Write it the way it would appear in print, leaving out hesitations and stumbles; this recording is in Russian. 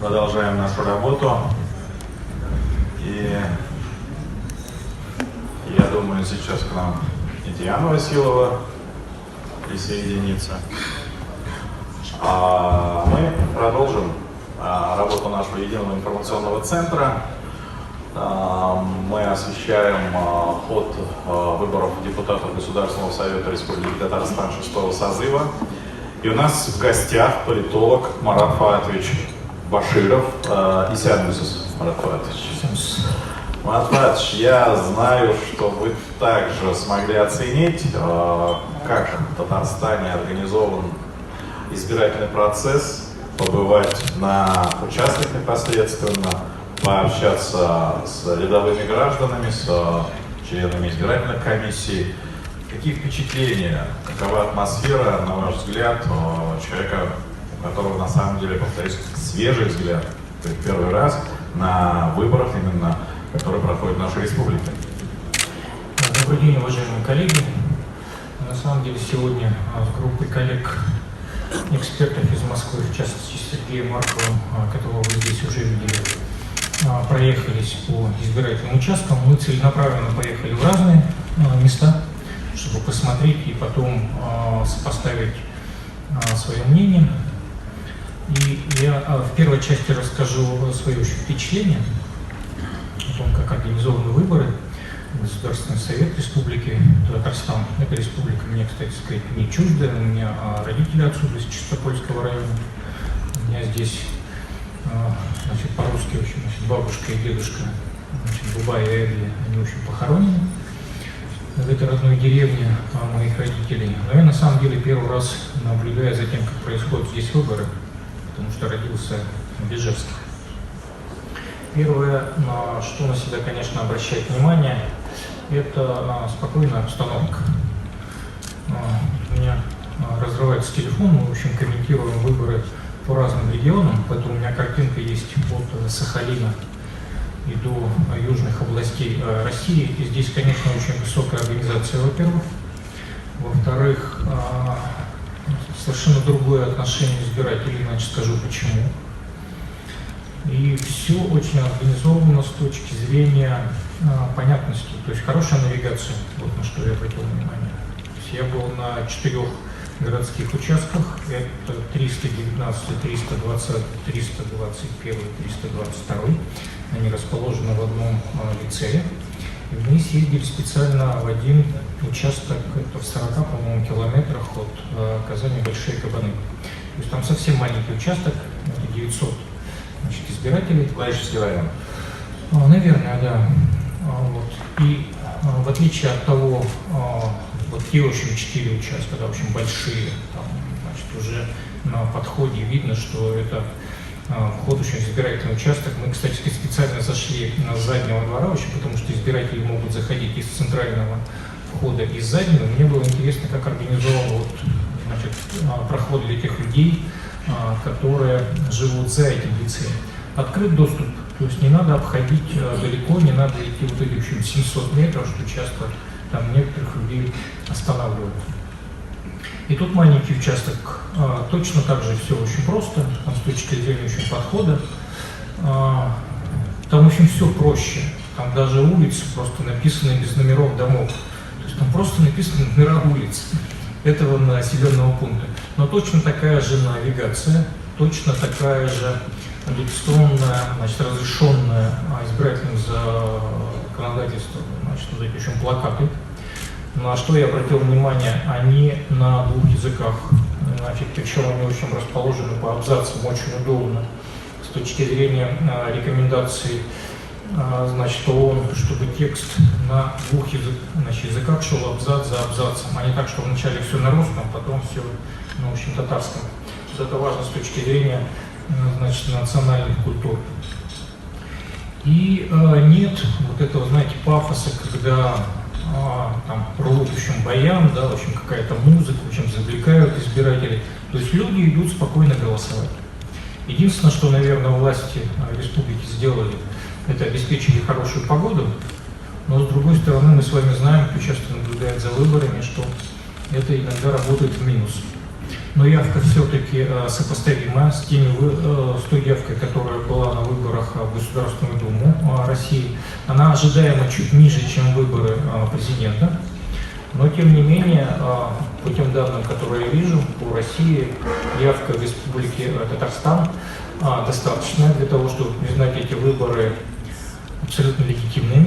Продолжаем нашу работу. И я думаю, сейчас к нам и Диана Василова присоединится. Мы продолжим работу нашего единого информационного центра. Мы освещаем ход выборов депутатов Государственного совета Республики Татарстан 6-го созыва. И у нас в гостях политолог Марат Фаатович Баширов. Марат Фаатович. Марат Фаатович, я знаю, что вы также смогли оценить, как в Татарстане организован избирательный процесс, побывать на участках непосредственно, пообщаться с рядовыми гражданами, с членами избирательных комиссий. Какие впечатления, какова атмосфера, на ваш взгляд, человека, у которого на самом деле, повторюсь, свежий взгляд, то есть первый раз на выборах именно, которые проходят в нашей республике? Добрый день, уважаемые коллеги. На самом деле сегодня с группой коллег, экспертов из Москвы, в частности Сергеем Марковым, которого вы здесь уже видели, проехались по избирательным участкам. Мы целенаправленно поехали в разные места, чтобы посмотреть и потом сопоставить свое мнение. И я в первой части расскажу свои впечатления о том, как организованы выборы в Государственный совет Республики Татарстан. Эта республика мне, кстати сказать, не чуждая. У меня родители отсюда, из Чистопольского района. У меня здесь, по-русски, в общем, бабушка и дедушка, Баба и Эдли, они, в общем, похоронены в этой родной деревне моих родителей. Но я, на самом деле, первый раз наблюдаю за тем, как происходят здесь выборы, потому что родился в Ижевске. Первое, на что на себя, конечно, обращает внимание, это спокойная обстановка. У меня разрывается телефон, мы, в общем, комментируем выборы по разным регионам, поэтому у меня картинка есть от Сахалина и до южных областей России. И здесь, конечно, очень высокая организация, во-первых. Во-вторых, совершенно другое отношение избирателей, иначе скажу почему. И все очень организовано с точки зрения понятности, то есть хорошая навигация, вот на что я обратил внимание. То есть я был на 4 городских участках, это 319, 320, 321, 322. Они расположены в одном лицее. И мы съездили специально в один участок, это в 40, по-моему, километрах от Казани Большие Кабаны. То есть там совсем маленький участок, это 900 избирателей. Лаишевский район. Наверное, да. Вот. И в отличие от того, вот те, в общем, 4 участка, да, в общем, большие, там, уже на подходе видно, что это вход, очень избирательный участок. Мы, кстати, специально зашли с заднего двора, очень, потому что избиратели могут заходить из центрального входа и из заднего. Мне было интересно, как организован проход для тех людей, которые живут за этим лицеем. Открыт доступ, то есть не надо обходить далеко, не надо идти вот эти, в общем, 700 метров, что часто там некоторых людей останавливают. И тут маленький участок, точно так же все очень просто, там, с точки зрения очень подхода. Там, в общем, все проще. Там даже улицы просто написаны без номеров домов. То есть там просто написаны номера улиц этого населенного пункта. Но точно такая же навигация, точно такая же электронная, разрешенная избирательным законодательством, вот эти, в общем, плакаты. На что я обратил внимание, они на 2 языках, причем они, в общем, расположены по абзацам, очень удобно с точки зрения рекомендаций, ООН, чтобы текст на 2 языках шел абзац за абзацем, а не так, что вначале все на русском, потом все на, в общем, татарском. Вот это важно с точки зрения, национальных культур. И нет вот этого, знаете, пафоса, когда там рвут, в общем, баян, да, в общем, какая-то музыка, в общем, завлекают избирателей. То есть люди идут спокойно голосовать. Единственное, что, наверное, власти республики сделали, это обеспечили хорошую погоду, но, с другой стороны, мы с вами знаем, кто часто наблюдает за выборами, что это иногда работает в минус. Но явка все-таки сопоставима с той явкой, которая Государственную Думу России. Она ожидаемо чуть ниже, чем выборы президента. Но, тем не менее, по тем данным, которые я вижу, по России явка в Республике Татарстан достаточная для того, чтобы признать эти выборы абсолютно легитимными.